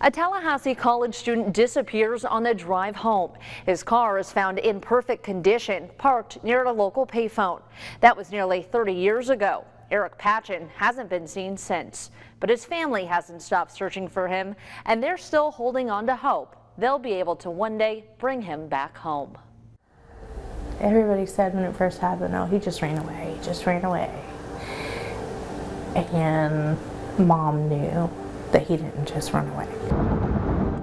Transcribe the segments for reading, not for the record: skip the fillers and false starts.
A Tallahassee college student disappears on the drive home. His car is found in perfect condition, parked near a local payphone. That was nearly 30 years ago. Erik Patchin hasn't been seen since, but his family hasn't stopped searching for him, and they're still holding on to hope they'll be able to one day bring him back home. Everybody said when it first happened, oh, he just ran away, he just ran away. And Mom knew that he didn't just run away.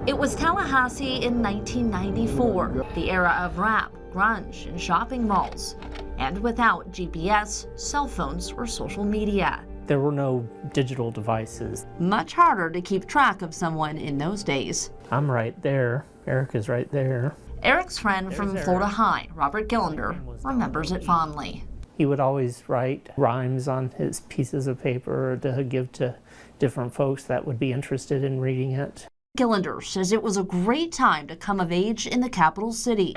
It was Tallahassee in 1994, the era of rap, grunge, and shopping malls. And without GPS, cell phones, or social media. There were no digital devices. Much harder to keep track of someone in those days. I'm right there. Erik is right there. Erik's friend from Florida High, Robert Gillender, remembers it fondly. He would always write rhymes on his pieces of paper to give to different folks that would be interested in reading it. Gillender says it was a great time to come of age in the capital city.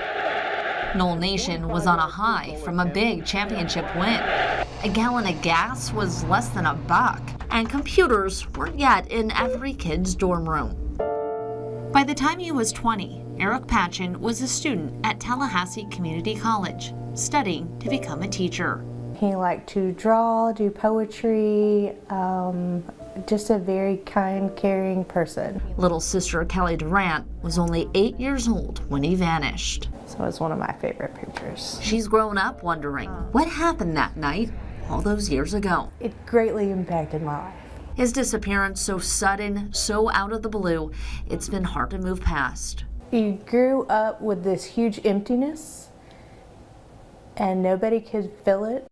Knoll Nation was on a high from a big championship win. A gallon of gas was less than $1, and computers weren't yet in every kid's dorm room. By the time he was 20, Erik Patchin was a student at Tallahassee Community College, studying to become a teacher. He liked to draw, do poetry, just a very kind, caring person. Little sister Kelly Durant was only 8 years old when he vanished. So it's one of my favorite pictures. She's grown up wondering what happened that night all those years ago. It greatly impacted my life. His disappearance so sudden, so out of the blue, it's been hard to move past. You grew up with this huge emptiness and nobody could fill it.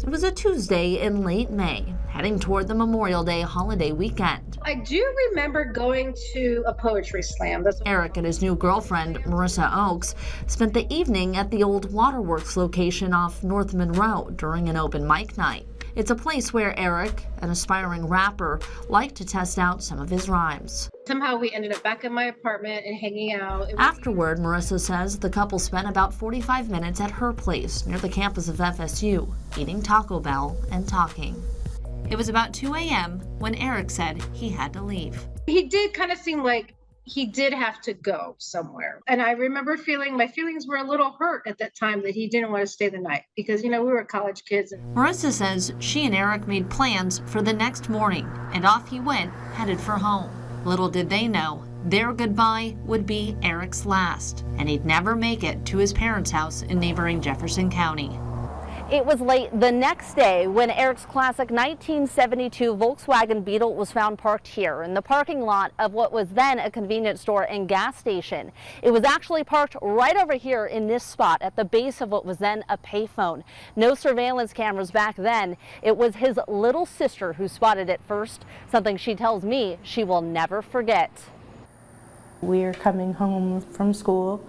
It was a Tuesday in late May, heading toward the Memorial Day holiday weekend. I do remember going to a poetry slam. Erik and his new girlfriend, Marissa Oakes, spent the evening at the old Waterworks location off North Monroe during an open mic night. It's a place where Erik, an aspiring rapper, liked to test out some of his rhymes. Somehow we ended up back in my apartment and hanging out. Afterward, Marissa says the couple spent about 45 minutes at her place near the campus of FSU, eating Taco Bell and talking. It was about 2 a.m. when Erik said he had to leave. He did kind of seem like he did have to go somewhere. And I remember my feelings were a little hurt at that time that he didn't want to stay the night because, we were college kids. Marissa says she and Erik made plans for the next morning, and off he went, headed for home. Little did they know, their goodbye would be Erik's last, and he'd never make it to his parents' house in neighboring Jefferson County. It was late the next day when Erik's classic 1972 Volkswagen Beetle was found parked here in the parking lot of what was then a convenience store and gas station. It was actually parked right over here in this spot at the base of what was then a payphone. No surveillance cameras back then. It was his little sister who spotted it first, something she tells me she will never forget. We were coming home from school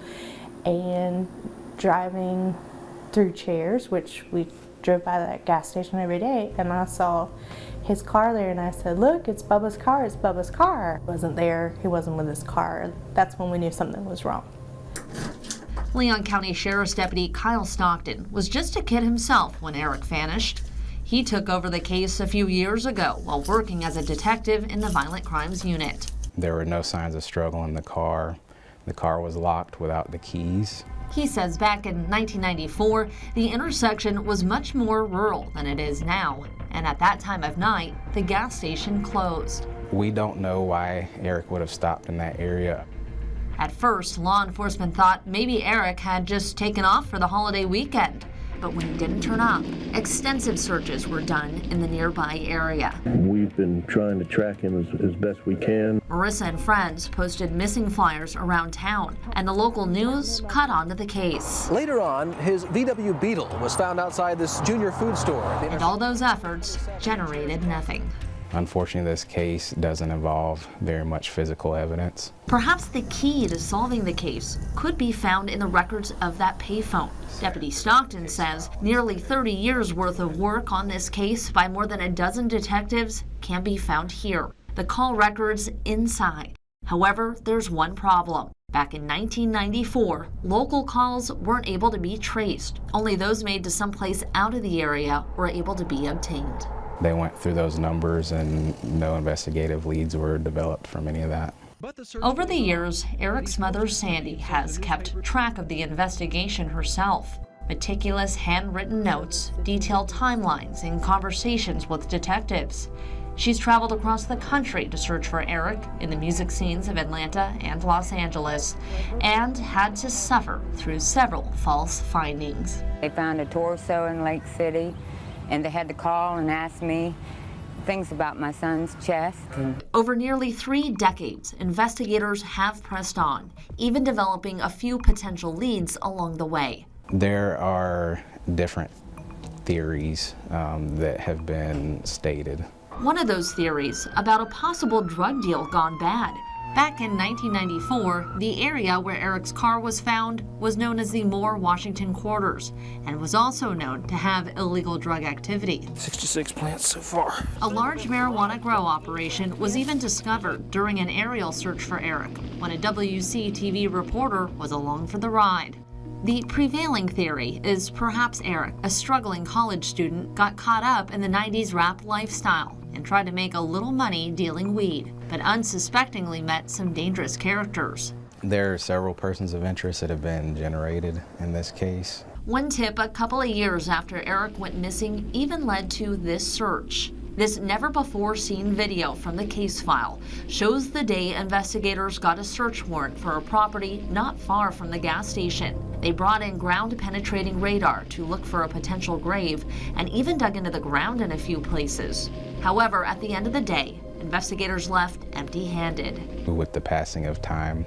and driving through Chairs, which we drove by that gas station every day, and I saw his car there and I said, look, it's Bubba's car, it's Bubba's car. He wasn't there, he wasn't with his car. That's when we knew something was wrong. Leon County Sheriff's Deputy Kyle Stockton was just a kid himself when Erik vanished. He took over the case a few years ago while working as a detective in the Violent Crimes Unit. There were no signs of struggle in the car. The car was locked without the keys. He says back in 1994, the intersection was much more rural than it is now, and at that time of night, the gas station closed. We don't know why Erik would have stopped in that area. At first, law enforcement thought maybe Erik had just taken off for the holiday weekend. But when he didn't turn up, extensive searches were done in the nearby area. We've been trying to track him as best we can. Marissa and friends posted missing flyers around town, and the local news caught on to the case. Later on, his VW Beetle was found outside this junior food store. And all those efforts generated nothing. Unfortunately, this case doesn't involve very much physical evidence. Perhaps the key to solving the case could be found in the records of that payphone. Deputy Stockton says nearly 30 years worth of work on this case by more than a dozen detectives can be found here. The call records inside. However, there's one problem. Back in 1994, local calls weren't able to be traced. Only those made to someplace out of the area were able to be obtained. They went through those numbers and no investigative leads were developed from any of that. Over the years, Eric's mother, Sandy, has kept track of the investigation herself. Meticulous handwritten notes detail timelines and conversations with detectives. She's traveled across the country to search for Erik in the music scenes of Atlanta and Los Angeles, and had to suffer through several false findings. They found a torso in Lake City, and they had to call and ask me things about my son's chest. Over nearly 3 decades, investigators have pressed on, even developing a few potential leads along the way. There are different theories that have been stated. One of those theories about a possible drug deal gone bad. Back in 1994, the area where Erik's car was found was known as the Moore Washington Quarters and was also known to have illegal drug activity. 66 plants so far. A large marijuana grow operation was even discovered during an aerial search for Erik when a WCTV reporter was along for the ride. The prevailing theory is perhaps Erik, a struggling college student, got caught up in the 90s rap lifestyle and tried to make a little money dealing weed, but unsuspectingly met some dangerous characters. There are several persons of interest that have been generated in this case. One tip a couple of years after Erik went missing even led to this search. This never-before-seen video from the case file shows the day investigators got a search warrant for a property not far from the gas station. They brought in ground-penetrating radar to look for a potential grave and even dug into the ground in a few places. However, at the end of the day, investigators left empty-handed. With the passing of time,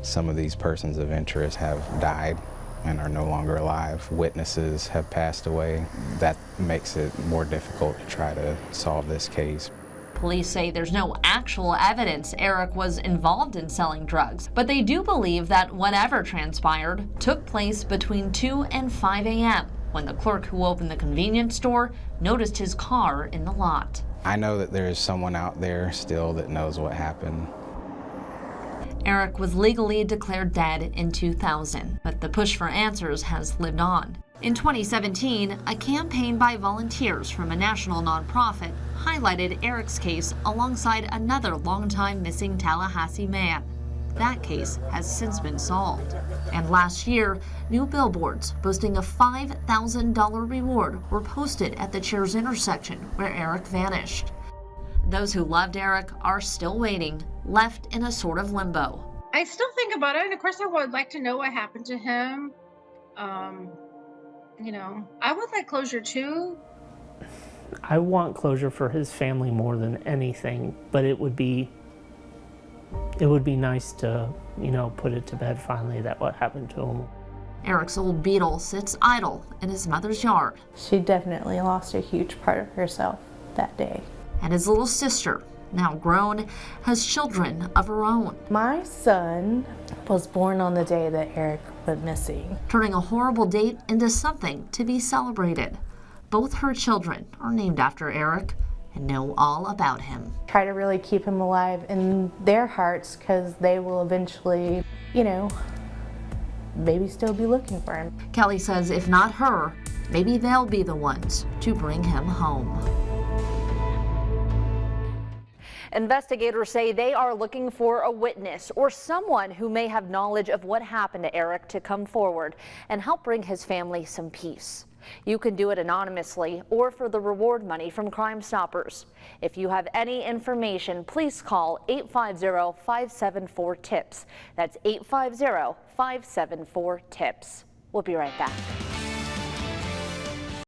some of these persons of interest have died and are no longer alive. Witnesses have passed away. That makes it more difficult to try to solve this case. Police say there's no actual evidence Erik was involved in selling drugs, but they do believe that whatever transpired took place between 2 and 5 a.m. when the clerk who opened the convenience store noticed his car in the lot. I know that there is someone out there still that knows what happened. Erik was legally declared dead in 2000, but the push for answers has lived on. In 2017, a campaign by volunteers from a national nonprofit highlighted Erik's case alongside another longtime missing Tallahassee man. That case has since been solved. And last year, new billboards boasting a $5,000 reward were posted at the Chairs intersection where Erik vanished. Those who loved Erik are still waiting, left in a sort of limbo. I still think about it, and of course I would like to know what happened to him. I would like closure too. I want closure for his family more than anything, but it would be nice to, put it to bed finally that what happened to him. Erik's old Beetle sits idle in his mother's yard. She definitely lost a huge part of herself that day. And his little sister, now grown, has children of her own. My son was born on the day that Erik went missing. Turning a horrible date into something to be celebrated. Both her children are named after Erik and know all about him. Try to really keep him alive in their hearts because they will eventually, maybe still be looking for him. Kelly says if not her, maybe they'll be the ones to bring him home. Investigators say they are looking for a witness or someone who may have knowledge of what happened to Erik to come forward and help bring his family some peace. You can do it anonymously or for the reward money from Crime Stoppers. If you have any information, please call 850-574-TIPS. That's 850-574-TIPS. We'll be right back.